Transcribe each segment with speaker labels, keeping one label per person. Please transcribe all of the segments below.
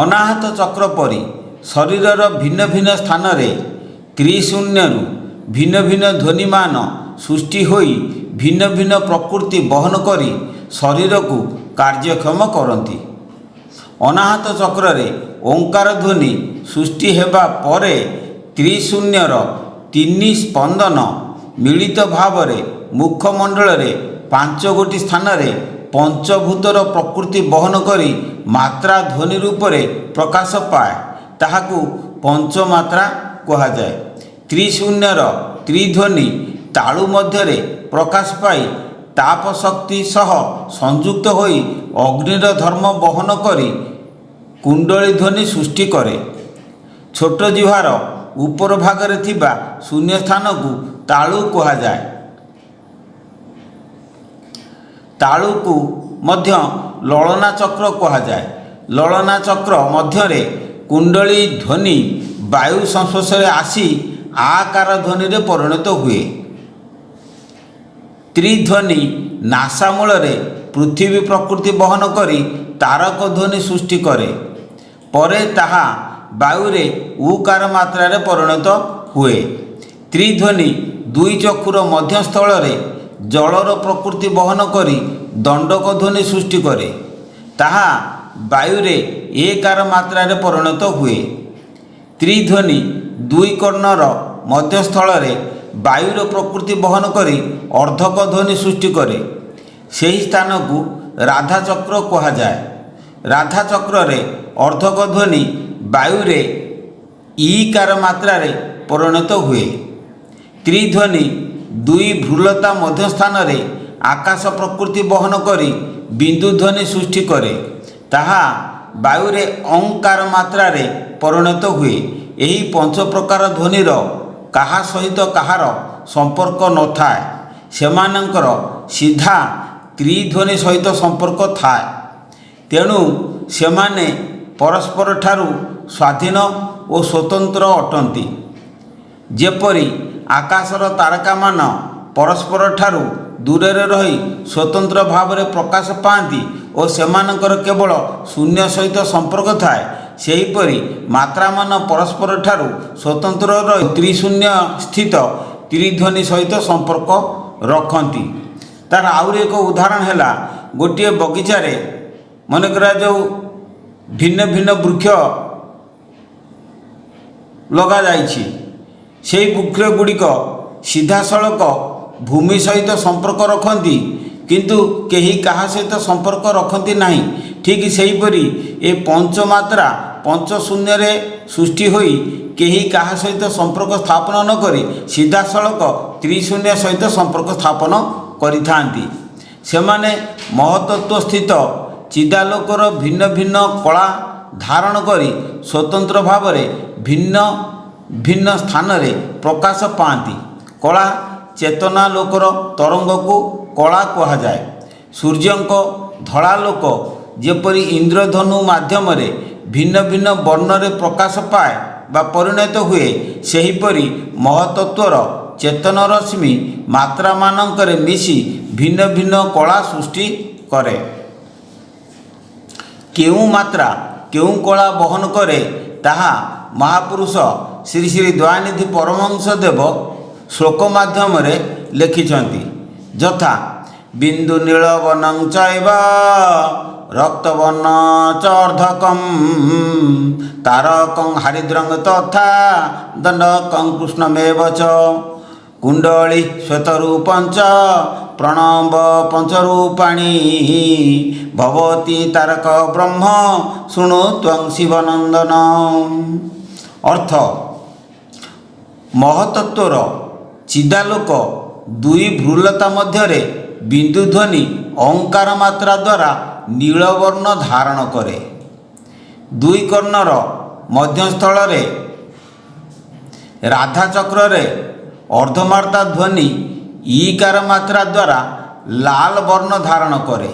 Speaker 1: ଅନାହତ ଚକ୍ର ପରି ଶରୀରର ଭିନ୍ନ ଭିନ୍ନ ସ୍ଥାନରେ ତ୍ରିଶୂନ୍ୟରୁ ଭିନ୍ନ ଭିନ୍ନ ଧ୍ୱନିମାନ ସୃଷ୍ଟି ହୋଇ ଭିନ୍ନ ଭିନ୍ନ ପ୍ରକୃତି ବହନ କରି ଶରୀରକୁ କାର୍ଯ୍ୟକ୍ଷମ କରନ୍ତି। ଅନାହତ ଚକ୍ରରେ ଓଙ୍କାର ଧ୍ୱନି ସୃଷ୍ଟି ହେବା ପରେ ତ୍ରିଶୂନ୍ୟର ତିନି ସ୍ପନ୍ଦନ ମିଳିତ ଭାବରେ ମୁଖମଣ୍ଡଳରେ 5 ଗୋଟି ସ୍ଥାନରେ ପଞ୍ଚଭୂତର ପ୍ରକୃତି ବହନ କରି ମାତ୍ରା ଧ୍ୱନି ରୂପରେ ପ୍ରକାଶ ପାଏ। ତାହାକୁ ପଞ୍ଚମାତ୍ରା କୁହାଯାଏ। ତ୍ରିଶୂନ୍ୟର ତ୍ରିଧ୍ୱନି ତାଳୁ ମଧ୍ୟରେ ପ୍ରକାଶ ପାଇ ତାପ ଶକ୍ତି ସହ ସଂଯୁକ୍ତ ହୋଇ ଅଗ୍ନିର ଧର୍ମ ବହନ କରି କୁଣ୍ଡଳୀ ଧ୍ୱନି ସୃଷ୍ଟି କରେ। ଛୋଟ ଜିହ୍ବାର ଉପର ଭାଗରେ ଥିବା ଶୂନ୍ୟ ସ୍ଥାନକୁ ତାଳୁ କୁହାଯାଏ। ତାଳୁକୁ ମଧ୍ୟ ଲଳନା ଚକ୍ର କୁହାଯାଏ। ଲଳନା ଚକ୍ର ମଧ୍ୟରେ କୁଣ୍ଡଳୀ ଧ୍ୱନି ବାୟୁ ସଂସ୍ପର୍ଶରେ ଆସି ଆକାର ଧ୍ୱନିରେ ପରିଣତ ହୁଏ। ତ୍ରିଧ୍ୱନି ନାସା ମୂଳରେ ପୃଥିବୀ ପ୍ରକୃତି ବହନ କରି ତାରକ ଧ୍ୱନି ସୃଷ୍ଟି କରେ। ପରେ ତାହା ବାୟୁରେ ଉକାର ମାତ୍ରାରେ ପରିଣତ ହୁଏ। ତ୍ରିଧ୍ୱନି ଦୁଇ ଚକ୍ଷୁର ମଧ୍ୟସ୍ଥଳରେ ଜଳର ପ୍ରକୃତି ବହନ କରି ଦଣ୍ଡକ ଧ୍ୱନି ସୃଷ୍ଟି କରେ। ତାହା ବାୟୁରେ ଏକାର ମାତ୍ରାରେ ପରିଣତ ହୁଏ। ତ୍ରିଧ୍ୱନି ଦୁଇ କର୍ଣ୍ଣର ମଧ୍ୟସ୍ଥଳରେ ବାୟୁର ପ୍ରକୃତି ବହନ କରି ଅର୍ଦ୍ଧକ ଧ୍ୱନି ସୃଷ୍ଟି କରେ। ସେହି ସ୍ଥାନକୁ ରାଧାଚକ୍ର କୁହାଯାଏ। ରାଧାଚକ୍ରରେ ଅର୍ଦ୍ଧକ ଧ୍ୱନି ବାୟୁରେ ଇକାର ମାତ୍ରାରେ ପରିଣତ ହୁଏ। ତ୍ରିଧ୍ୱନି ଦୁଇ ଭ୍ରୁଲତା ମଧ୍ୟସ୍ଥାନରେ ଆକାଶ ପ୍ରକୃତି ବହନ କରି ବିନ୍ଦୁ ଧ୍ୱନି ସୃଷ୍ଟି କରେ। ତାହା ବାୟୁରେ ଅଙ୍କାର ମାତ୍ରାରେ ପରିଣତ ହୁଏ। ଏହି ପଞ୍ଚ ପ୍ରକାର ଧ୍ୱନିର କାହା ସହିତ କାହାର ସମ୍ପର୍କ ନଥାଏ। ସେମାନଙ୍କର ସିଧା ତ୍ରିଧ୍ୱନି ସହିତ ସମ୍ପର୍କ ଥାଏ। ତେଣୁ ସେମାନେ ପରସ୍ପରଠାରୁ ସ୍ୱାଧୀନ ଓ ସ୍ୱତନ୍ତ୍ର ଅଟନ୍ତି। ଯେପରି ଆକାଶର ତାରକାମାନ ପରସ୍ପରଠାରୁ ଦୂରରେ ରହି ସ୍ୱତନ୍ତ୍ର ଭାବରେ ପ୍ରକାଶ ପାଆନ୍ତି ଓ ସେମାନଙ୍କର କେବଳ ଶୂନ୍ୟ ସହିତ ସମ୍ପର୍କ ଥାଏ, ସେହିପରି ମାତ୍ରାମାନ ପରସ୍ପରଠାରୁ ସ୍ୱତନ୍ତ୍ର ରହି ତ୍ରିଶୂନ୍ୟ ସ୍ଥିତ ତ୍ରିଧ୍ୱନି ସହିତ ସମ୍ପର୍କ ରଖନ୍ତି। ତାର ଆହୁରି ଏକ ଉଦାହରଣ ହେଲା, ଗୋଟିଏ ବଗିଚାରେ ମନେ କରାଯାଉ ଭିନ୍ନ ଭିନ୍ନ ବୃକ୍ଷ ଲଗାଯାଇଛି। ସେହି ବୃକ୍ଷ ଗୁଡ଼ିକ ସିଧାସଳଖ ଭୂମି ସହିତ ସମ୍ପର୍କ ରଖନ୍ତି, କିନ୍ତୁ କେହି କାହା ସହିତ ସମ୍ପର୍କ ରଖନ୍ତି ନାହିଁ। ଠିକ୍ ସେହିପରି ଏ ପଞ୍ଚମାତ୍ରା ପଞ୍ଚଶୂନ୍ୟରେ ସୃଷ୍ଟି ହୋଇ କେହି କାହା ସହିତ ସମ୍ପର୍କ ସ୍ଥାପନ ନ କରି ସିଧାସଳଖ ତ୍ରିଶୂନ୍ୟ ସହିତ ସମ୍ପର୍କ ସ୍ଥାପନ କରିଥାନ୍ତି। ସେମାନେ ମହତ୍ତତ୍ଵ ସ୍ଥିତ ଚିଦାଲୋକର ଭିନ୍ନ ଭିନ୍ନ କଳା ଧାରଣ କରି ସ୍ୱତନ୍ତ୍ର ଭାବରେ ଭିନ୍ନ ଭିନ୍ନ ସ୍ଥାନରେ ପ୍ରକାଶ ପାଆନ୍ତି। କଳା ଚେତନା ଲୋକର ତରଙ୍ଗକୁ କଳା କୁହାଯାଏ। ସୂର୍ଯ୍ୟଙ୍କ ଧଳାଲୋକ ଯେପରି ଇନ୍ଦ୍ରଧନୁ ମାଧ୍ୟମରେ ଭିନ୍ନ ଭିନ୍ନ ବର୍ଣ୍ଣରେ ପ୍ରକାଶ ପାଏ ବା ପରିଣତ ହୁଏ, ସେହିପରି ମହତ୍ତତ୍ଵର ଚେତନ ରଶ୍ମି ମାତ୍ରାମାନଙ୍କରେ ମିଶି ଭିନ୍ନ ଭିନ୍ନ କଳା ସୃଷ୍ଟି କରେ। କେଉଁ ମାତ୍ରା କେଉଁ କଳା ବହନ କରେ ତାହା ମହାପୁରୁଷ ଶ୍ରୀ ଶ୍ରୀ ଦୟାନିଧି ପରମହଂସ ଦେବ ଶ୍ଲୋକ ମାଧ୍ୟମରେ ଲେଖିଛନ୍ତି। ଯଥା ବିନ୍ଦୁ ନୀଳବର୍ଣ୍ଣଂ ଚୈବ ରକ୍ତବର୍ଣ୍ଣ ଚର୍ଦ୍ଧକଂ ତାରକଂ ହରିଦ୍ରଂ ତଥା ଦଣ୍ଡକଂ କୃଷ୍ଣମେବ ଚ କୁଣ୍ଡଳୀ ଶ୍ୱେତରୂପଞ୍ଚ ପ୍ରଣବ ପଞ୍ଚରୂପାଣୀ ଭବତି ତାରକ ବ୍ରହ୍ମ ଶୃଣୁ ତ୍ୱଂ ଶିବନନ୍ଦନ। ଅର୍ଥ, ମହତ୍ତତ୍ଵର ଚିଦାଲୋକ ଦୁଇ ଭ୍ରୁଲତା ମଧ୍ୟରେ ବିନ୍ଦୁ ଧ୍ୱନି ଓଙ୍କାର ମାତ୍ରା ଦ୍ୱାରା ନୀଳବର୍ଣ୍ଣ ଧାରଣ କରେ। ଦୁଇ କର୍ଣ୍ଣର ମଧ୍ୟସ୍ଥଳରେ ରାଧାଚକ୍ରରେ ଅର୍ଦ୍ଧମାତ୍ରା ଧ୍ୱନି ଇକାର ମାତ୍ରା ଦ୍ୱାରା ଲାଲ ବର୍ଣ୍ଣ ଧାରଣ କରେ।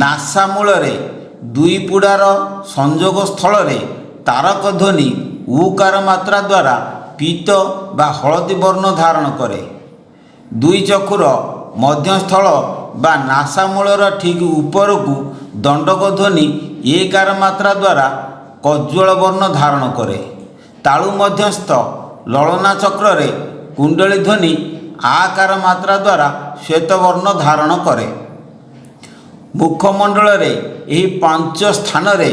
Speaker 1: ନାସା ମୂଳରେ ଦୁଇ ପୁଡ଼ାର ସଂଯୋଗ ସ୍ଥଳରେ ତାରକ ଧ୍ୱନି ଉକାର ମାତ୍ରା ଦ୍ୱାରା ପୀତ ବା ହଳଦୀ ବର୍ଣ୍ଣ ଧାରଣ କରେ। ଦୁଇ ଚକ୍ଷୁର ମଧ୍ୟସ୍ଥଳ ବା ନାସା ମୂଳର ଠିକ୍ ଉପରକୁ ଦଣ୍ଡକ ଧ୍ୱନି ଏକାର ମାତ୍ରା ଦ୍ୱାରା କଜ୍ଜ୍ୱଳ ବର୍ଣ୍ଣ ଧାରଣ କରେ। ତାଳୁ ମଧ୍ୟସ୍ଥ ଲଳନା ଚକ୍ରରେ କୁଣ୍ଡଳୀ ଧ୍ୱନି ଆକାର ମାତ୍ରା ଦ୍ୱାରା ଶ୍ୱେତବର୍ଣ୍ଣ ଧାରଣ କରେ। ମୁଖମଣ୍ଡଳରେ ଏହି 5 ସ୍ଥାନରେ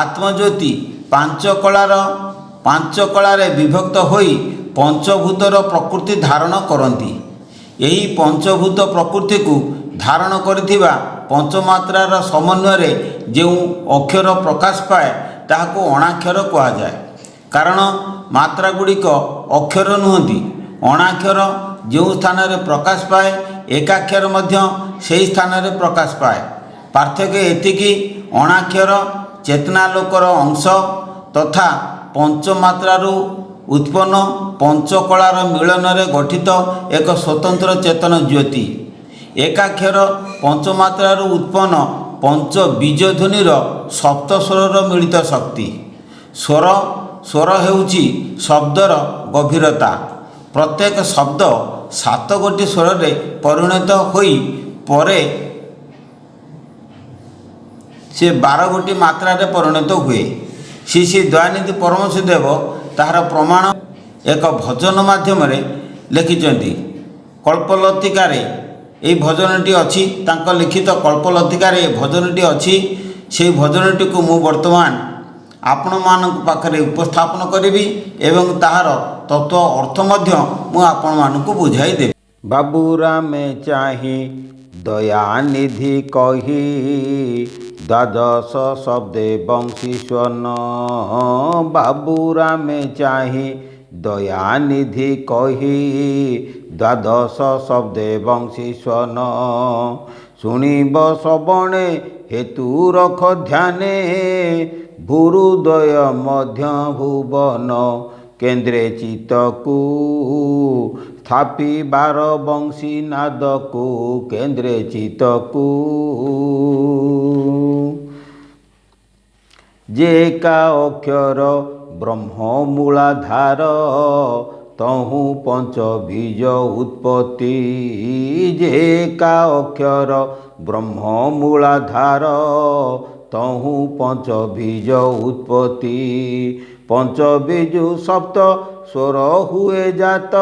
Speaker 1: ଆତ୍ମଜ୍ୟୋତି ପାଞ୍ଚ କଳାରେ ବିଭକ୍ତ ହୋଇ ପଞ୍ଚଭୂତର ପ୍ରକୃତି ଧାରଣ କରନ୍ତି। ଏହି ପଞ୍ଚଭୂତ ପ୍ରକୃତିକୁ ଧାରଣ କରିଥିବା ପଞ୍ଚମାତ୍ରାର ସମନ୍ୱୟରେ ଯେଉଁ ଅକ୍ଷର ପ୍ରକାଶ ପାଏ ତାହାକୁ ଅଣାକ୍ଷର କୁହାଯାଏ। କାରଣ ମାତ୍ରା ଗୁଡ଼ିକ ଅକ୍ଷର ନୁହନ୍ତି। ଅଣାକ୍ଷର ଯେଉଁ ସ୍ଥାନରେ ପ୍ରକାଶ ପାଏ ଏକାକ୍ଷର ମଧ୍ୟ ସେହି ସ୍ଥାନରେ ପ୍ରକାଶ ପାଏ। ପାର୍ଥକ୍ୟ ଏତିକି, ଅଣାକ୍ଷର ଚେତନାଲୋକର ଅଂଶ ତଥା ପଞ୍ଚମାତ୍ରାରୁ ଉତ୍ପନ୍ନ ପଞ୍ଚକଳାର ମିଳନରେ ଗଠିତ ଏକ ସ୍ୱତନ୍ତ୍ର ଚେତନ ଜ୍ୟୋତି। ଏକାକ୍ଷର ପଞ୍ଚମାତ୍ରାରୁ ଉତ୍ପନ୍ନ ପଞ୍ଚ ବୀଜ ଧ୍ୱନିର ସପ୍ତସ୍ୱରର ମିଳିତ ଶକ୍ତି। ସ୍ୱର ହେଉଛି ଶବ୍ଦର ଗଭୀରତା। ପ୍ରତ୍ୟେକ ଶବ୍ଦ 7 ଗୋଟି ସ୍ୱରରେ ପରିଣତ ହୋଇ ପରେ ସେ 12 ଗୋଟି ମାତ୍ରାରେ ପରିଣତ ହୁଏ। ଶ୍ରୀ ଶ୍ରୀ ଦୟାନିଧି ପରମହଂସ ଦେବ ତାହାର ପ୍ରମାଣ ଏକ ଭଜନ ମାଧ୍ୟମରେ ଲେଖିଛନ୍ତି। କଳ୍ପଲତିକାରେ ଏହି ଭଜନଟି ଅଛି, ତାଙ୍କ ଲିଖିତ କଳ୍ପଲତିକାରେ ଏହି ଭଜନଟି ଅଛି। ସେହି ଭଜନଟିକୁ ମୁଁ ବର୍ତ୍ତମାନ ଆପଣମାନଙ୍କ ପାଖରେ ଉପସ୍ଥାପନ କରିବି ଏବଂ ତାହାର ତତ୍ତ୍ୱ ଅର୍ଥ ମଧ୍ୟ ମୁଁ ଆପଣମାନଙ୍କୁ ବୁଝାଇ ଦେବି। ବାବୁରାମେ ଚାହିଁ ଦୟାନିଧି କହି ଦ୍ୱାଦଶ ଶବ୍ଦେ ବଂଶୀ ସ୍ୱନ। ବାବୁରାମେ ଚାହିଁ ଦୟାନିଧି କହି ଦ୍ୱାଦଶ ଶବ୍ଦେ ବଂଶୀ ସ୍ୱନ। ଶୁଣିବ ଶ୍ରବଣେ ହେତୁ ରଖ ଧ୍ୟାନେ ଭୁରୁଦୟ ମଧ୍ୟ ଭୁବନ କେନ୍ଦ୍ରେ ଚିତ୍ତକୁ ସ୍ଥାପିବାର ବଂଶୀ ନାଦକୁ କେନ୍ଦ୍ରେ ଚିତ୍ତକୁ। ଯେ ଏକା ଅକ୍ଷର ବ୍ରହ୍ମ ମୂଳାଧାର ତହୁଁ ପଞ୍ଚବୀଜ ଉତ୍ପତ୍ତି। ଯେ ଏକା ଅକ୍ଷର ବ୍ରହ୍ମ ମୂଳାଧାର ତହୁଁ ପଞ୍ଚବୀଜ ଉତ୍ପତ୍ତି। ପଞ୍ଚବୀଜୁ ସପ୍ତ ସ୍ୱର ହୁଏ ଜାତ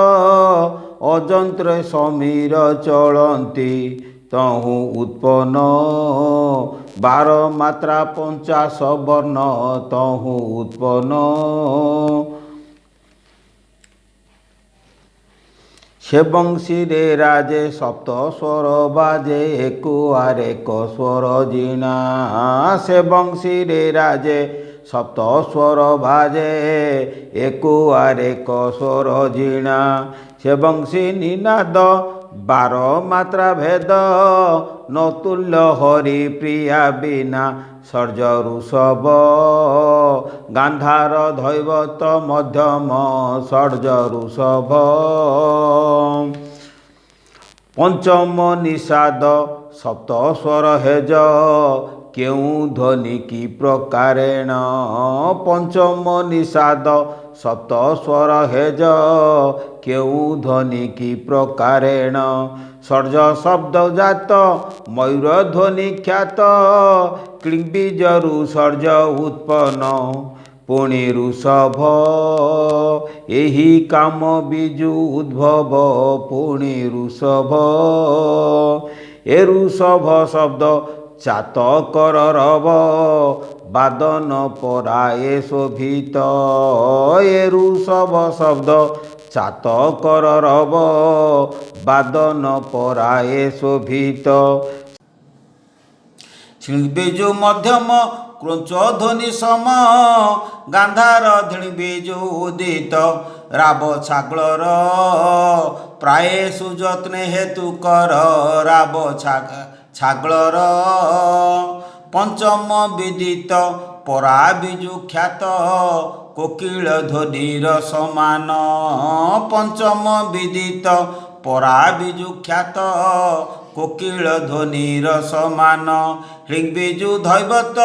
Speaker 1: ଅଯନ୍ତ୍ରେ ସମୀର ଚଳନ୍ତି ତହୁଁ ଉତ୍ପନ୍ନ 12 ମାତ୍ରା 50 ବର୍ଣ୍ଣ ତହୁଁ ଉତ୍ପନ୍ନ। ସେ ବଂଶୀରେ ରାଜେ ସପ୍ତ ସ୍ୱର ବାଜେ ଏକୁଆରେକ ସ୍ୱର ଜିଣା। ସେ ବଂଶୀରେ ରାଜେ ସପ୍ତ ସ୍ୱର ବାଜେ ଏକୁଆରେକ ସ୍ୱର ଜିଣା। ସେ ବଂଶୀ ନିନାଦ 12 ମାତ୍ରା ଭେଦ ନତୁଲ୍ୟ ହରି ପ୍ରିୟା ବିନା ଷଡ଼୍ଜ ଋଷଭ ଗାନ୍ଧାର ଧୈବତ ମଧ୍ୟମ ଷଡ଼୍ଜ ଋଷଭ। ପଞ୍ଚମ ନିଷାଦ ସପ୍ତ ସ୍ୱର ହେଜ କେଉଁ ଧ୍ୱନି କି ପ୍ରକାରେଣ। ପଞ୍ଚମ ନିଷାଦ ସପ୍ତ ସ୍ୱର ହେଜ କେଉଁ ଧ୍ୱନି କି ପ୍ରକାରେଣ। ଷଡ଼୍ଜ ଶବ୍ଦ ଜାତ ମୟୂର ଧ୍ୱନି ଖ୍ୟାତ କ୍ଳିଂବୀଜରୁ ଷଡ଼୍ଜ ଉତ୍ପନ୍ନ ପୁଣି ଋଷଭ। ଏହି କାମ ବିଜୁ ଉଦ୍ଭବ ପୁଣି ଋଷଭ। ଏ ଋଷଭ ଶବ୍ଦ ଚାତକର ରବ ବାଦନ ପରାଏ ଶୋଭିତ। ଏ ଋଷଭ ଶବ୍ଦ ଚାତକର ରବ ବାଦନ ପରାଏ ଶୋଭିତ। ଶ୍ରୀବିଜୁ ମଧ୍ୟମ କ୍ରୋଞ୍ଚ ଧ୍ୱନି ସମ ଗାନ୍ଧାର ଧିଣିବିଜୁ ଉଦିତ ରାବ ଛାଗ୍ଳର ପ୍ରାୟ ସୁଯତ୍ନେ ହେତୁ କର ରାବ ଛାଗ୍ଳର। ପଞ୍ଚମ ବିଦିତ ପରାବିଜୁ ଖ୍ୟାତ କୋକିଳ ଧ୍ୱନିର ସମାନ। ପଞ୍ଚମ ବିଦିତ ପରାବିଜୁ ଖ୍ୟାତ କୋକିଳ ଧ୍ୱନିର ସମାନ। ହ୍ଲିଂବିଜୁ ଧୈବତ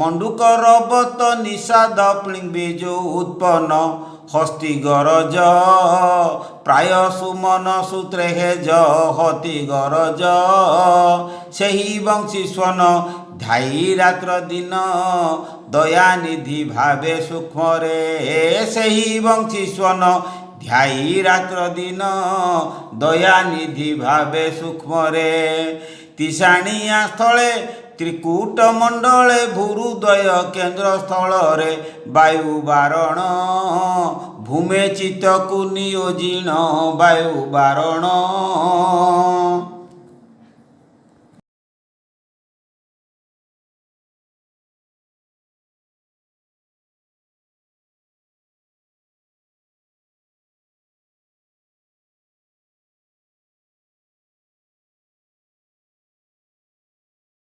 Speaker 1: ମଣ୍ଡୁକ ରବତ ନିଷାଦ ପ୍ଲିଂବିଜୁ ଉତ୍ପନ୍ନ ହସ୍ତି ଗରଜ ପ୍ରାୟ ସୁମନ ସୂତ୍ରେ ହେଜ ହତି ଗରଜ। ସେହି ବଂଶୀ ସ୍ୱନ ଧ୍ୟାଇ ରାତ୍ର ଦିନ ଦୟାନିଧି ଭାବେ ସୂକ୍ଷ୍ମରେ ସେହି ବଂଶୀସ୍ୱନ ଧ୍ୟାଇ ରାତ୍ର ଦିନ ଦୟାନିଧି ଭାବେ ସୂକ୍ଷ୍ମରେ ତିଷାଣିଆ ସ୍ଥଳେ ତ୍ରିକୂଟ ମଣ୍ଡଳେ ଭୂରୁଦୟ କେନ୍ଦ୍ର ସ୍ଥଳରେ ବାୟୁ ବାରଣ ଭୂମେ ଚିତ୍ତକୁ ନିୟୋଜିଣ ବାୟୁ ବାରଣ।